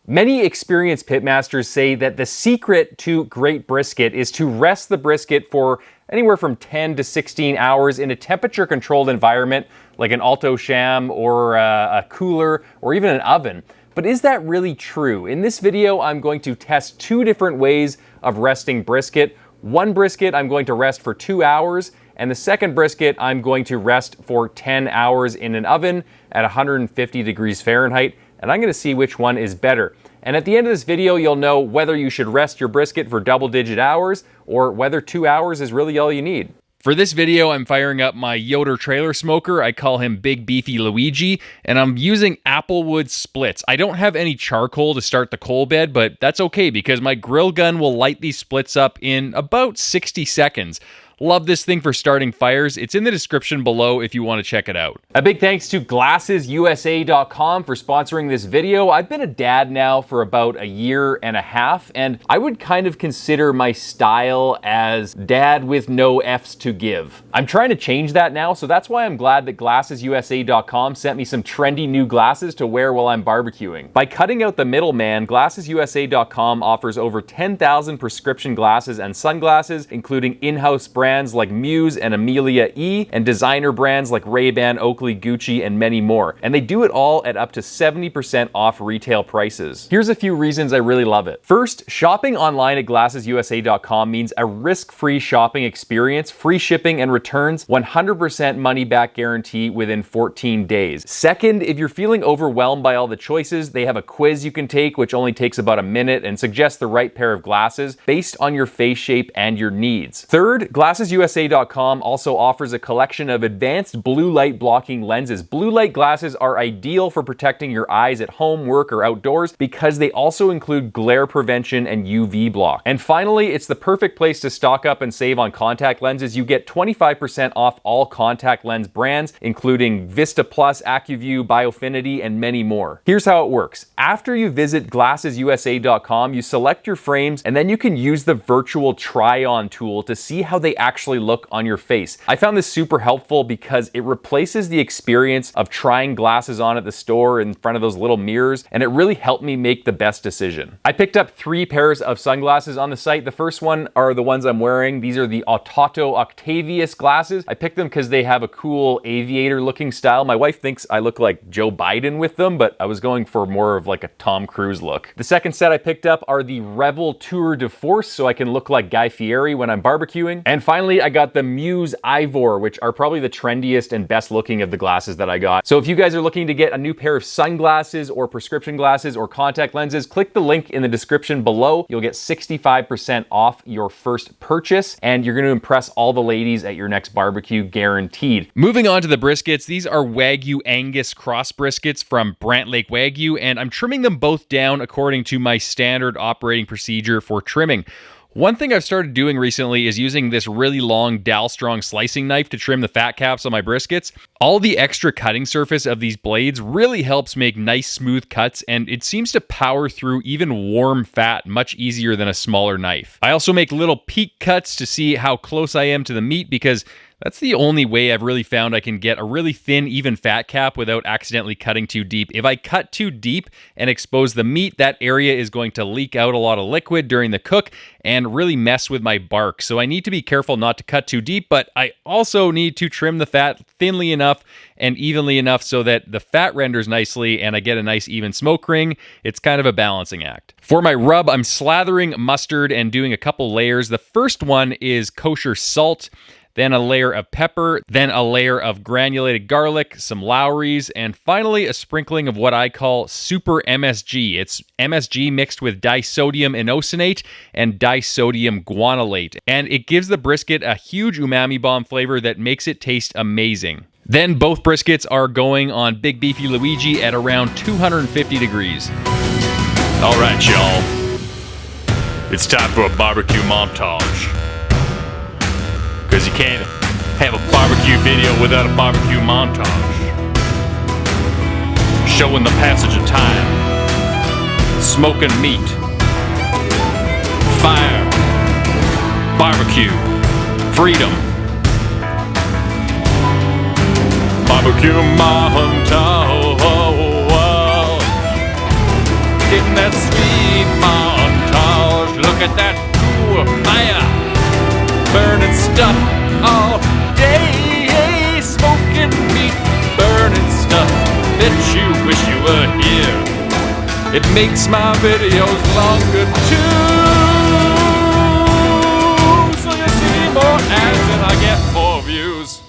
Many experienced pitmasters say that the secret to great brisket is to rest the brisket for anywhere from 10 to 16 hours in a temperature-controlled environment like an Alto Sham or a cooler or even an oven. But is that really true? In this video, I'm going to test 2 different ways of resting brisket. One brisket I'm going to rest for 2 hours, and the second brisket I'm going to rest for 10 hours in an oven at 150 degrees Fahrenheit. And I'm going to see which one is better. And at the end of this video, you'll know whether you should rest your brisket for double-digit hours or whether 2 hours is really all you need. For this video, I'm firing up my Yoder trailer smoker. I call him Big Beefy Luigi, and I'm using applewood splits. I don't have any charcoal to start the coal bed, but that's okay because my grill gun will light these splits up in about 60 seconds. Love this thing for starting fires. It's in the description below if you want to check it out. A big thanks to GlassesUSA.com for sponsoring this video. I've been a dad now for about a year and a half, and I would kind of consider my style as dad with no F's to give. I'm trying to change that now, so that's why I'm glad that GlassesUSA.com sent me some trendy new glasses to wear while I'm barbecuing. By cutting out the middleman, GlassesUSA.com offers over 10,000 prescription glasses and sunglasses, including in-house brands like Muse and Amelia E, and designer brands like Ray-Ban, Oakley, Gucci, and many more. And they do it all at up to 70% off retail prices. Here's a few reasons I really love it. First, shopping online at GlassesUSA.com means a risk-free shopping experience, free shipping and returns, 100% money-back guarantee within 14 days. Second, if you're feeling overwhelmed by all the choices, they have a quiz you can take, which only takes about a minute and suggests the right pair of glasses based on your face shape and your needs. Third, GlassesUSA.com also offers a collection of advanced blue light blocking lenses. Blue light glasses are ideal for protecting your eyes at home, work, or outdoors because they also include glare prevention and UV block. And finally, it's the perfect place to stock up and save on contact lenses. You get 25% off all contact lens brands, including Vista Plus, AccuView, Biofinity, and many more. Here's how it works. After you visit GlassesUSA.com, you select your frames, and then you can use the virtual try-on tool to see how they actually look on your face. I found this super helpful because it replaces the experience of trying glasses on at the store in front of those little mirrors, and it really helped me make the best decision. I picked up 3 pairs of sunglasses on the site. The first one are the ones I'm wearing. These are the Autoto Octavius glasses. I picked them because they have a cool aviator looking style. My wife thinks I look like Joe Biden with them, but I was going for more of like a Tom Cruise look. The second set I picked up are the Revel Tour de Force, so I can look like Guy Fieri when I'm barbecuing. And finally, I got the Muse Ivor, which are probably the trendiest and best looking of the glasses that I got. So if you guys are looking to get a new pair of sunglasses or prescription glasses or contact lenses, click the link in the description below. You'll get 65% off your first purchase, and you're going to impress all the ladies at your next barbecue, guaranteed. Moving on to the briskets, these are Wagyu Angus cross briskets from Brant Lake Wagyu, and I'm trimming them both down according to my standard operating procedure for trimming. One thing I've started doing recently is using this really long Dalstrong slicing knife to trim the fat caps on my briskets. All the extra cutting surface of these blades really helps make nice smooth cuts, and it seems to power through even warm fat much easier than a smaller knife. I also make little peek cuts to see how close I am to the meat because that's the only way I've really found I can get a really thin, even fat cap without accidentally cutting too deep. If I cut too deep and expose the meat, that area is going to leak out a lot of liquid during the cook and really mess with my bark. So I need to be careful not to cut too deep, but I also need to trim the fat thinly enough and evenly enough so that the fat renders nicely and I get a nice even smoke ring. It's kind of a balancing act. For my rub, I'm slathering mustard and doing a couple layers. The first one is kosher salt, then a layer of pepper, then a layer of granulated garlic, some Lowry's, and finally a sprinkling of what I call super MSG. It's MSG mixed with disodium inosinate and disodium guanylate, and it gives the brisket a huge umami bomb flavor that makes it taste amazing. Then both briskets are going on Big Beefy Luigi at around 250 degrees. All right, y'all. It's time for a barbecue montage. Because you can't have a barbecue video without a barbecue montage. Showing the passage of time. Smoking meat. Fire. Barbecue. Freedom. Barbecue montage. in that sweet montage. Look at that, ooh, fire, burning stuff all day, smoking meat, burning stuff that you wish you were here. It makes my videos longer too, so you see more ads and I get more views.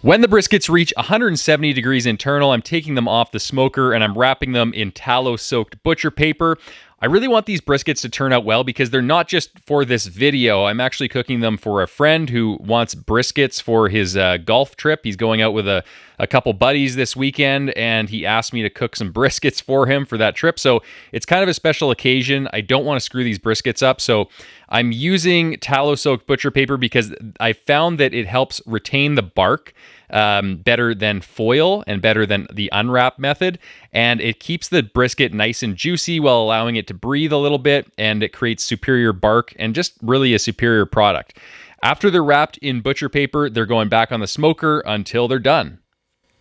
When the briskets reach 170 degrees internal, I'm taking them off the smoker and I'm wrapping them in tallow-soaked butcher paper. I really want these briskets to turn out well because they're not just for this video. I'm actually cooking them for a friend who wants briskets for his golf trip. He's going out with a couple buddies this weekend, and he asked me to cook some briskets for him for that trip. So it's kind of a special occasion. I don't want to screw these briskets up. So I'm using tallow-soaked butcher paper because I found that it helps retain the bark better than foil and better than the unwrap method. And it keeps the brisket nice and juicy while allowing it to breathe a little bit, and it creates superior bark and just really a superior product. After they're wrapped in butcher paper, they're going back on the smoker until they're done.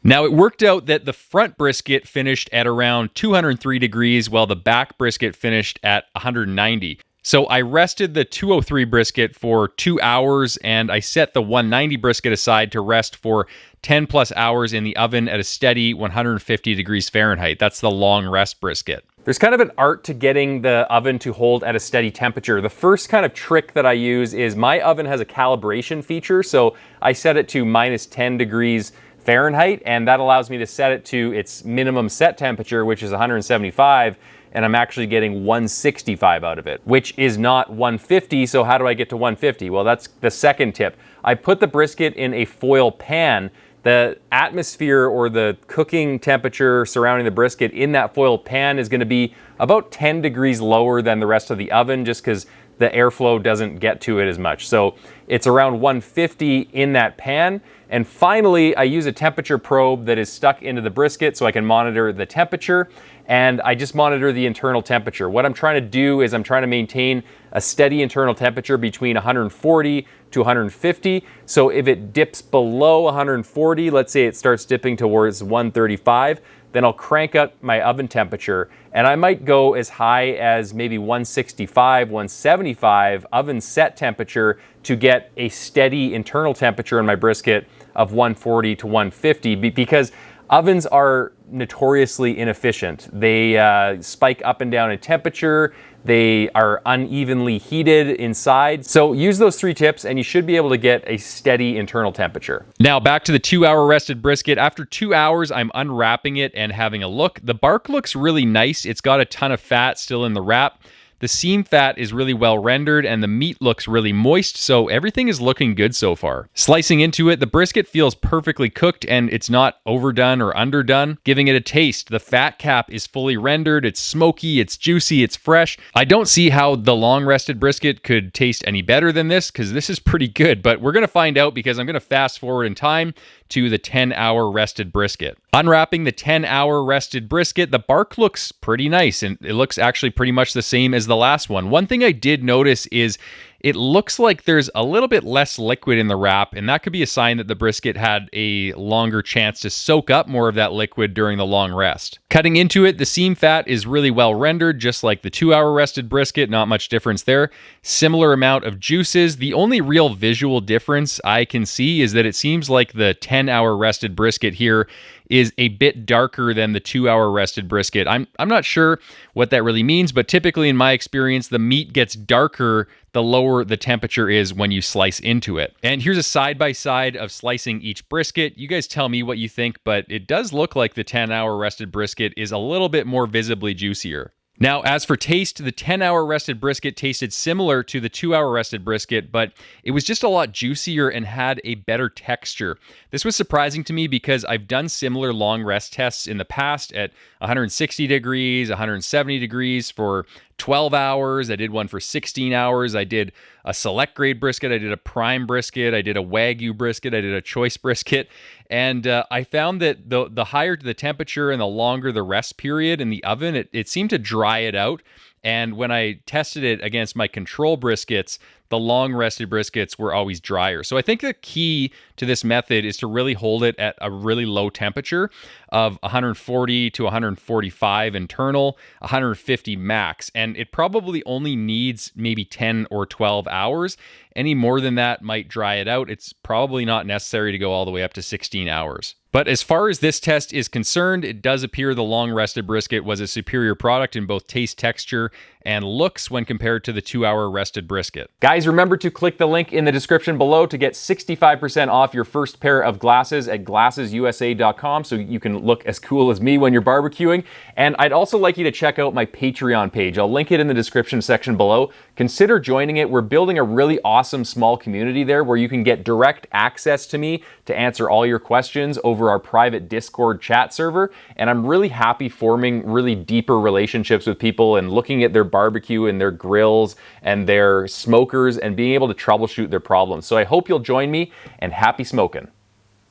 Now, it worked out that the front brisket finished at around 203 degrees while the back brisket finished at 190. So I rested the 203 brisket for 2 hours, and I set the 190 brisket aside to rest for 10 plus hours in the oven at a steady 150 degrees Fahrenheit. That's the long rest brisket. There's kind of an art to getting the oven to hold at a steady temperature. The first kind of trick that I use is my oven has a calibration feature, so I set it to minus 10 degrees Fahrenheit, and that allows me to set it to its minimum set temperature, which is 175, and I'm actually getting 165 out of it, which is not 150. So how do I get to 150? Well, that's the second tip. I put the brisket in a foil pan. The atmosphere or the cooking temperature surrounding the brisket in that foil pan is going to be about 10 degrees lower than the rest of the oven, just because the airflow doesn't get to it as much. So it's around 150 in that pan. And finally, I use a temperature probe that is stuck into the brisket so I can monitor the temperature, and I just monitor the internal temperature. What I'm trying to do is I'm trying to maintain a steady internal temperature between 140 to 150. So if it dips below 140, let's say it starts dipping towards 135, then I'll crank up my oven temperature, and I might go as high as maybe 165, 175 oven set temperature to get a steady internal temperature in my brisket of 140 to 150, because ovens are notoriously inefficient. They spike up and down in temperature. They are unevenly heated inside. So use those 3 tips and you should be able to get a steady internal temperature. Now back to the 2-hour rested brisket. After 2 hours, I'm unwrapping it and having a look. The bark looks really nice. It's got a ton of fat still in the wrap. The seam fat is really well rendered and the meat looks really moist, so everything is looking good so far. Slicing into it, the brisket feels perfectly cooked and it's not overdone or underdone. Giving it a taste, the fat cap is fully rendered, it's smoky, it's juicy, it's fresh. I don't see how the long rested brisket could taste any better than this, because this is pretty good, but we're gonna find out because I'm gonna fast forward in time to the 10-hour rested brisket. Unwrapping the 10-hour rested brisket, the bark looks pretty nice, and it looks actually pretty much the same as the last one. One thing I did notice is it looks like there's a little bit less liquid in the wrap, and that could be a sign that the brisket had a longer chance to soak up more of that liquid during the long rest. Cutting into it, the seam fat is really well rendered, just like the 2-hour rested brisket, not much difference there. Similar amount of juices. The only real visual difference I can see is that it seems like the 10-hour rested brisket here is a bit darker than the 2-hour rested brisket. I'm not sure what that really means, but typically in my experience, the meat gets darker the lower the temperature is when you slice into it. And here's a side-by-side of slicing each brisket. You guys tell me what you think, but it does look like the 10-hour rested brisket is a little bit more visibly juicier. Now, as for taste, the 10-hour rested brisket tasted similar to the 2-hour rested brisket, but it was just a lot juicier and had a better texture. This was surprising to me because I've done similar long rest tests in the past at 160 degrees, 170 degrees for 12 hours. I did one for 16 hours. I did a select grade brisket. I did a prime brisket. I did a Wagyu brisket. I did a choice brisket. And I found that the higher the temperature and the longer the rest period in the oven, it seemed to dry it out. And when I tested it against my control briskets, the long rested briskets were always drier. So I think the key to this method is to really hold it at a really low temperature of 140 to 145 internal, 150 max. And it probably only needs maybe 10 or 12 hours. Any more than that might dry it out. It's probably not necessary to go all the way up to 16 hours. But as far as this test is concerned, it does appear the long rested brisket was a superior product in both taste, texture, and looks when compared to the 2-hour rested brisket. Guys, remember to click the link in the description below to get 65% off your first pair of glasses at glassesusa.com so you can look as cool as me when you're barbecuing. And I'd also like you to check out my Patreon page. I'll link it in the description section below. Consider joining it. We're building a really awesome small community there where you can get direct access to me to answer all your questions over our private Discord chat server. And I'm really happy forming really deeper relationships with people and looking at their barbecue and their grills and their smokers and being able to troubleshoot their problems. So I hope you'll join me, and happy smoking.